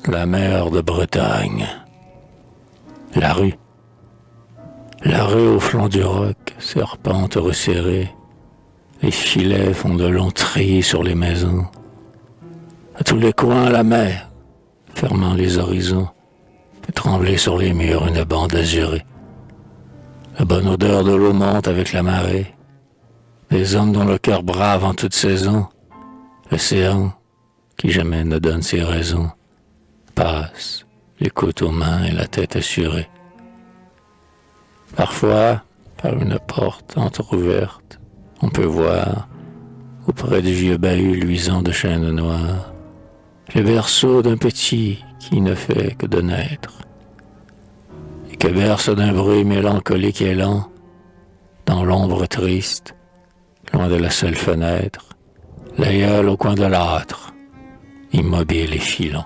la mer de Bretagne. La rue. La rue au flanc du roc, serpente resserrée. Les filets font de longs tris sur les maisons. À tous les coins, la mer, fermant les horizons, fait trembler sur les murs une bande azurée. La bonne odeur de l'eau monte avec la marée. Des hommes dont le cœur brave en toute saison. L'océan, qui jamais ne donne ses raisons, passe, les côtes aux mains et la tête assurée. Parfois, par une porte entr'ouverte, on peut voir, auprès du vieux bahut luisant de chêne noir, le berceau d'un petit qui ne fait que de naître, et que berce d'un bruit mélancolique et lent, dans l'ombre triste, loin de la seule fenêtre, l'aïeul au coin de l'âtre, immobile et filant.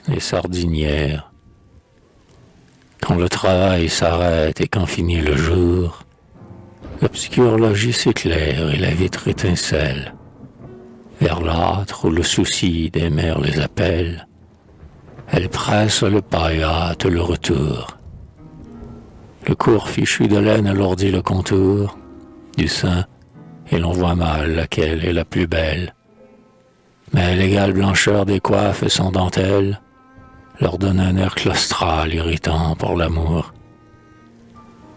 Les sardinières. Quand le travail s'arrête et quand finit le jour, l'obscur logis s'éclaire et la vitre étincelle. Vers l'âtre où le souci des mères les appelle, elles pressent le pas et hâtent le retour. Le court fichu de laine alourdit le contour du sein et l'on voit mal laquelle est la plus belle. Mais l'égale blancheur des coiffes sans dentelle leur donne un air claustral irritant pour l'amour.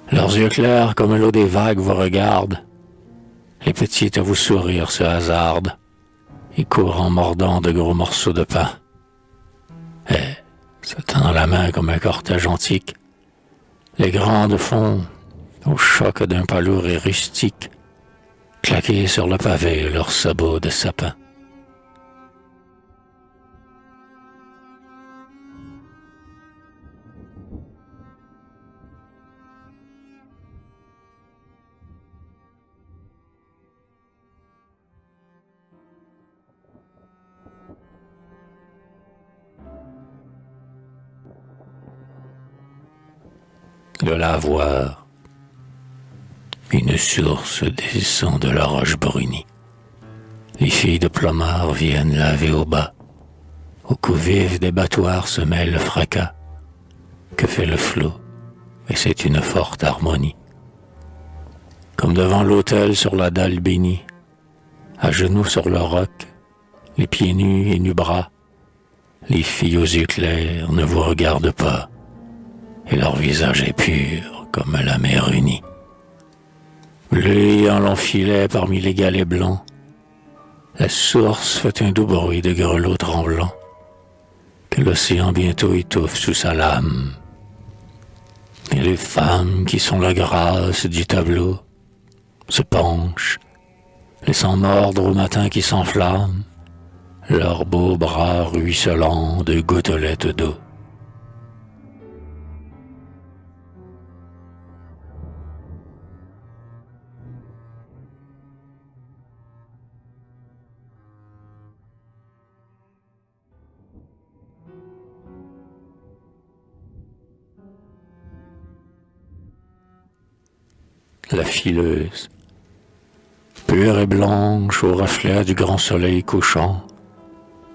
Leurs yeux clairs comme l'eau des vagues vous regardent, les petites à vous sourire se hasardent et courent en mordant de gros morceaux de pain. Et, se tend la main comme un cortège antique, les grandes font, au choc d'un pas lourd et rustique, claquer sur le pavé leurs sabots de sapin. Le lavoir, une source descend de la roche brunie. Les filles de Plomard viennent laver au bas. Au coup vif des battoirs se mêle le fracas que fait le flot, et c'est une forte harmonie. Comme devant l'autel sur la dalle bénie, à genoux sur le roc, les pieds nus et nus-bras, les filles aux yeux clairs ne vous regardent pas, et leur visage est pur comme la mer unie. Bleu en long filet parmi les galets blancs, la source fait un doux bruit de grelots tremblants, que l'océan bientôt étouffe sous sa lame. Et les femmes qui sont la grâce du tableau se penchent, laissant mordre au matin qui s'enflamme, leurs beaux bras ruisselants de gouttelettes d'eau. La fileuse, pure et blanche au reflet du grand soleil couchant,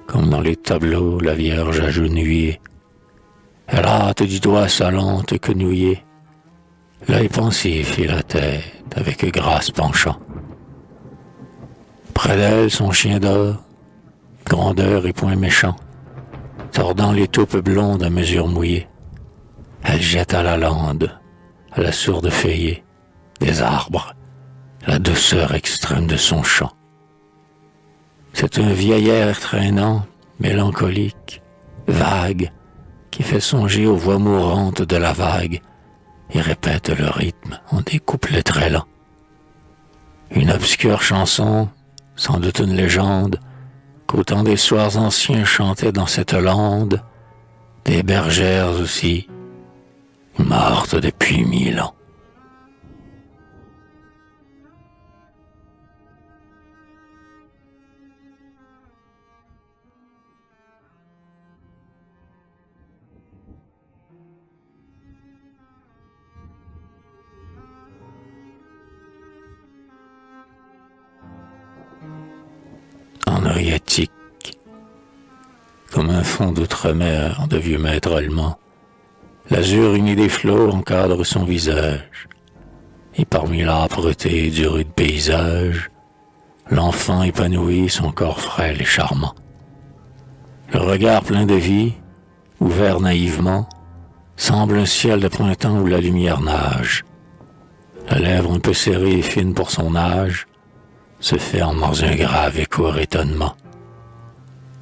comme dans les tableaux la Vierge agenouillée, elle hâte du doigt sa lente quenouillée, l'œil pensif et la tête avec grâce penchant. Près d'elle son chien d'or, grandeur et point méchant, tordant les taupes blondes à mesure mouillée, elle jette à la lande, à la sourde feuillée, des arbres, la douceur extrême de son chant. C'est un vieil air traînant, mélancolique, vague, qui fait songer aux voix mourantes de la vague et répète le rythme en des couplets très lents. Une obscure chanson, sans doute une légende, qu'au temps des soirs anciens chantaient dans cette lande, des bergères aussi, mortes depuis 1000 ans. henriatique, comme un fond d'outre-mer de vieux maîtres allemands. L'azur uni des flots encadre son visage, et parmi l'âpreté du rude paysage, l'enfant épanoui, son corps frêle et charmant. Le regard plein de vie, ouvert naïvement, semble un ciel de printemps où la lumière nage. La lèvre un peu serrée et fine pour son âge se ferme dans un grave et court étonnement.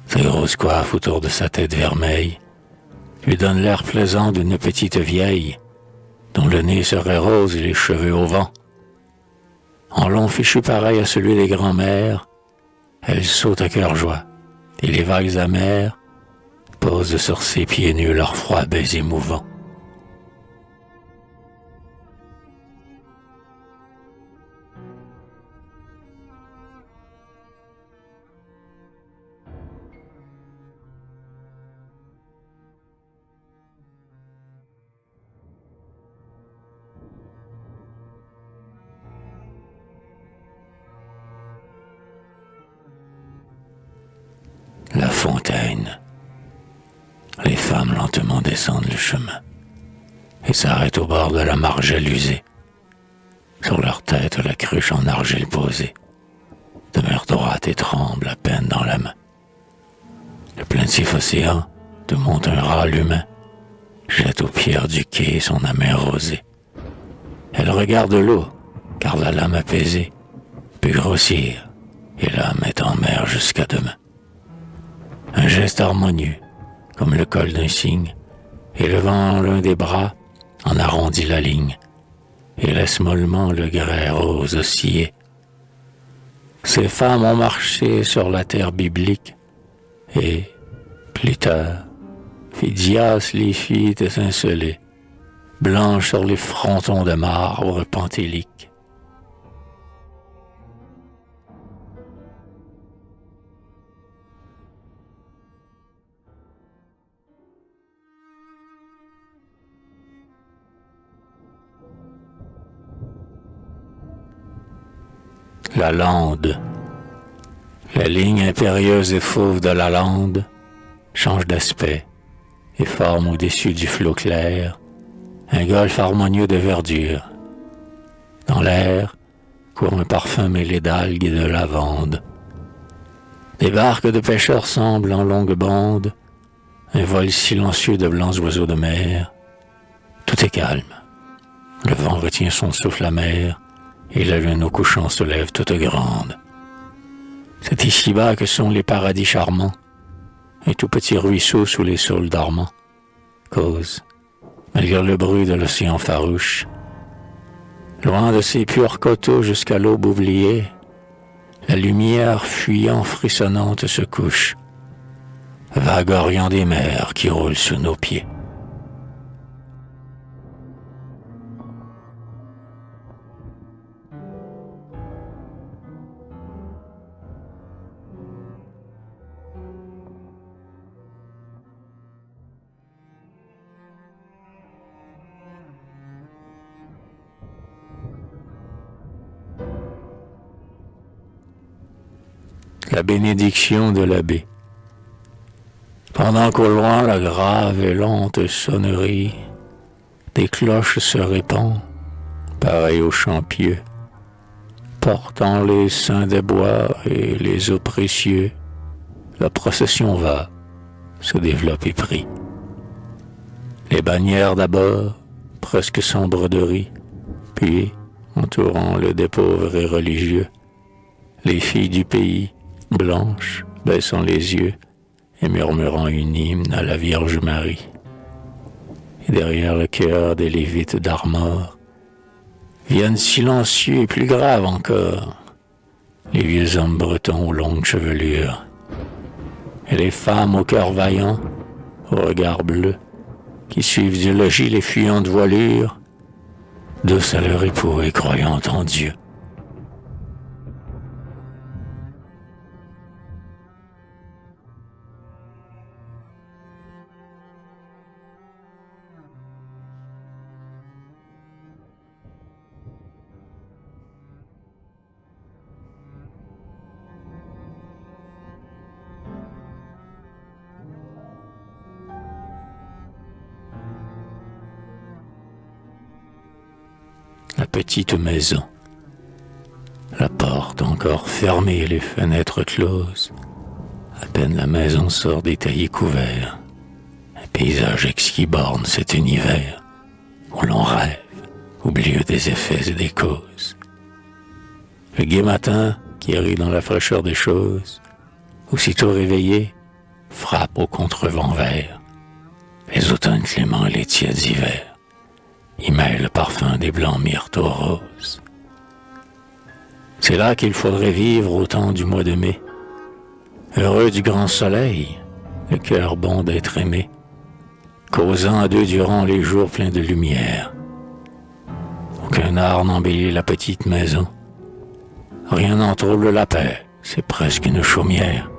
Sa grosse coiffe autour de sa tête vermeille lui donne l'air plaisant d'une petite vieille dont le nez serait rose et les cheveux au vent. En long fichu pareil à celui des grands-mères, elle saute à cœur joie, et les vagues amères posent sur ses pieds nus leurs froids baisers mouvants. La fontaine. Les femmes lentement descendent le chemin et s'arrêtent au bord de la margelle usée. Sur leur tête, la cruche en argile posée demeure droite et tremble à peine dans la main. Le plaintif océan, de monte un râle humain, jette aux pierres du quai son amère rosée. Elle regarde l'eau, car la lame apaisée peut grossir, et l'âme est en mer jusqu'à demain. Un geste harmonieux, comme le col d'un cygne, élevant l'un des bras, en arrondit la ligne, et laisse mollement le grès rose osciller. Ces femmes ont marché sur la terre biblique, et, plus tard, Phidias les fit étinceler, blanches sur les frontons de marbre pentélique. La lande. La ligne impérieuse et fauve de la lande change d'aspect et forme au-dessus du flot clair un golfe harmonieux de verdure. Dans l'air court un parfum mêlé d'algues et de lavande. Des barques de pêcheurs semblent en longue bande un vol silencieux de blancs oiseaux de mer. Tout est calme. Le vent retient son souffle amer et la lune au couchant se lève toute grande. C'est ici-bas que sont les paradis charmants, un tout petit ruisseau sous les saules dormants, cause, malgré le bruit de l'océan farouche, loin de ces purs coteaux jusqu'à l'aube oubliée, la lumière fuyant frissonnante se couche, vague orient des mers qui roulent sous nos pieds. La bénédiction de l'abbé. Pendant qu'au loin la grave et lente sonnerie des cloches se répand, pareil aux champs pieux, portant les saints des bois et les eaux précieux, la procession va, se développe et prie. Les bannières d'abord, presque sans broderie, puis, entourant le des pauvres et religieux, les filles du pays, blanches, baissant les yeux et murmurant une hymne à la Vierge Marie. Et derrière le cœur des lévites d'Armor viennent silencieux et plus graves encore les vieux hommes bretons aux longues chevelures et les femmes au cœur vaillant, au regard bleu, qui suivent du logis les fuyantes voilures, douces à leur époux et croyant en Dieu. petite maison. La porte encore fermée, les fenêtres closes. À peine la maison sort des taillis couverts. Un paysage exquis borne cet univers où l'on rêve, oublieux des effets et des causes. Le gai matin qui rit dans la fraîcheur des choses, aussitôt réveillé, frappe au contrevent vert. Les automnes cléments et les tièdes hivers y mêlent le parfum des blancs myrtos roses. C'est là qu'il faudrait vivre au temps du mois de mai, heureux du grand soleil, le cœur bon d'être aimé, causant à deux durant les jours pleins de lumière. Aucun art n'embellit la petite maison, rien n'en trouble la paix, c'est presque une chaumière.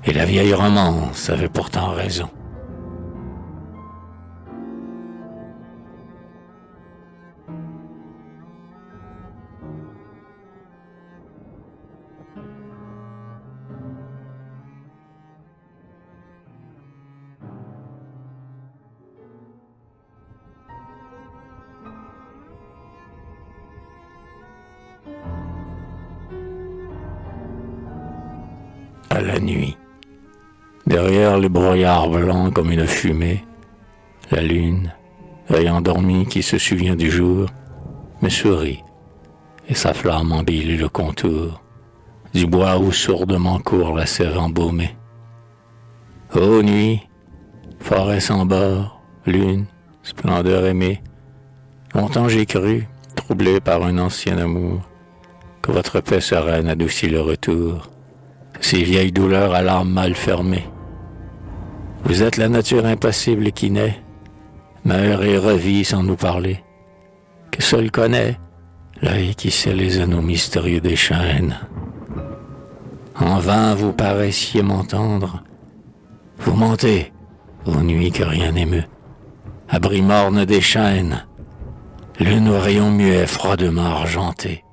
Et la vieille romance avait pourtant raison. À la nuit, derrière les brouillards blancs comme une fumée, la lune, œil endormi qui se souvient du jour, me sourit, et sa flamme embellit le contour du bois où sourdement court la sève embaumée. Ô nuit, forêt sans bord, lune, splendeur aimée, longtemps j'ai cru, troublé par un ancien amour, que votre paix sereine adoucit le retour, ces vieilles douleurs à l'âme mal fermée. Vous êtes la nature impassible qui naît, meurt et revit sans nous parler, que seul connaît l'œil qui sait les anneaux mystérieux des chaînes. En vain vous paraissiez m'entendre, vous mentez, aux nuits que rien n'émeut, abri morne des chaînes, lune aux rayons muets froidement argentés.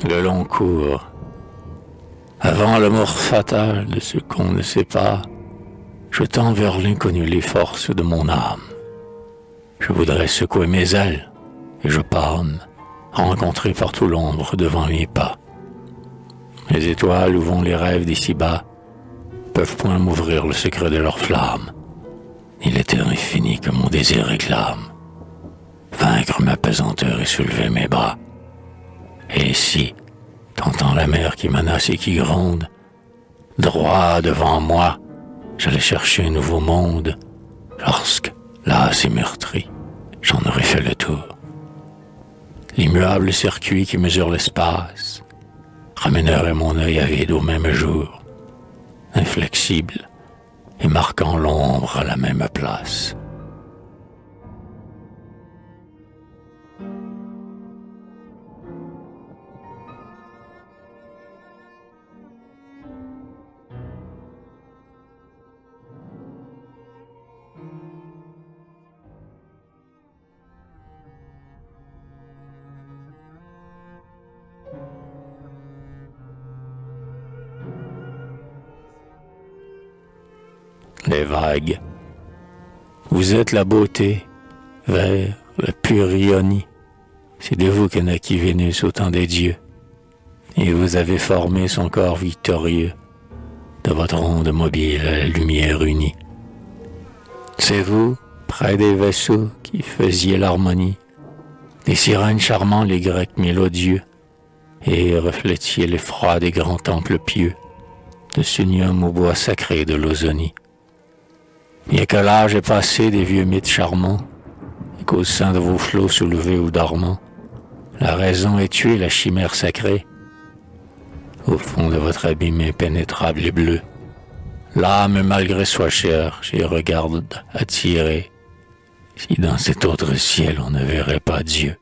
Le long cours, avant le mort fatal de ce qu'on ne sait pas, je tends vers l'inconnu les forces de mon âme. Je voudrais secouer mes ailes, et je palme, rencontrer partout l'ombre devant mes pas. Les étoiles où vont les rêves d'ici-bas peuvent point m'ouvrir le secret de leur flamme, ni l'éther infini que mon désir réclame. Vaincre ma pesanteur et soulever mes bras. Et si, tentant la mer qui menace et qui gronde, droit devant moi, j'allais chercher un nouveau monde, lorsque, las et meurtri, j'en aurais fait le tour. L'immuable circuit qui mesure l'espace ramènerait mon œil avide au même jour, inflexible et marquant l'ombre à la même place. Les vagues. Vous êtes la beauté, vers la pure ionie. C'est de vous que naquit Vénus au temps des dieux. Et vous avez formé son corps victorieux, de votre onde mobile à la lumière unie. C'est vous, près des vaisseaux, qui faisiez l'harmonie, des sirènes charmants les Grecs mélodieux, et reflétiez l'effroi des grands temples pieux, de Sunium au bois sacré de l'Ausonie. Bien que l'âge est passé des vieux mythes charmants, et qu'au sein de vos flots soulevés ou dormants, la raison ait tué la chimère sacrée, au fond de votre abîme impénétrable et bleu, l'âme malgré soi chère, j'y regarde attirée, si dans cet autre ciel on ne verrait pas Dieu.